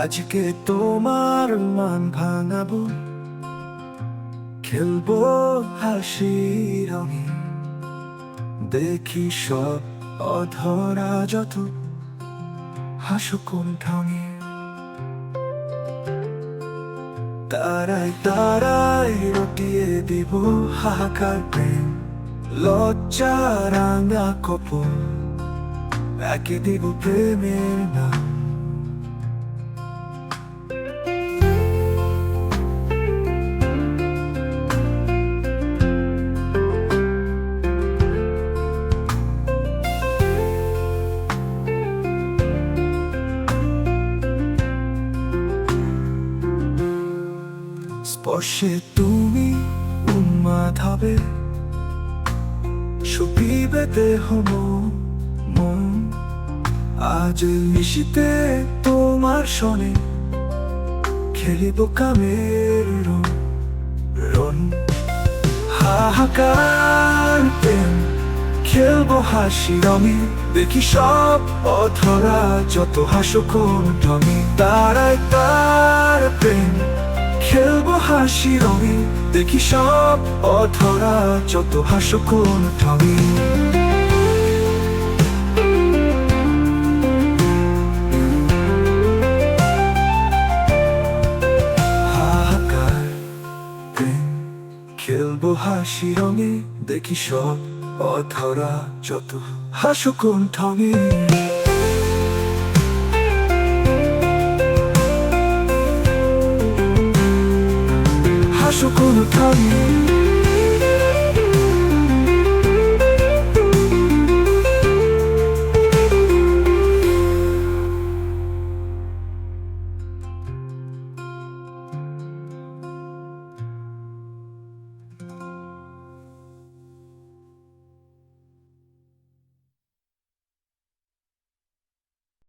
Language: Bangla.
আজকে তোমার মান ভাঙাবো, খেলবো হাসি রঙে, দেখি সব অধরা যত হাসো কোন ঢঙে। তারাই তারাই রটিয়ে দিব হাহাকার প্রেম, লজ্জা রাঙা কপল একে দিব প্রেমের নাম। স্পর্শে তুমি উন্মাদ হবে, শুকিবে দেহ মন। আজ নিশীতে তোমার শনে খেলিব কামের রন। হাহাকার প্রেম খেলবো হাসি রঙে, দেখি সব অধরা যত হাসো কোন ঢঙে। তারাই তার প্রেম খেলবো হাসি রঙে, দেখি সব অধরা যত হাসো কোন ঢঙে। হাহাকার প্রেম খেলবো হাসি রঙে, দেখি সব অধরা যত হাসো কোন ঢঙে। হাসো কোন ঢঙে।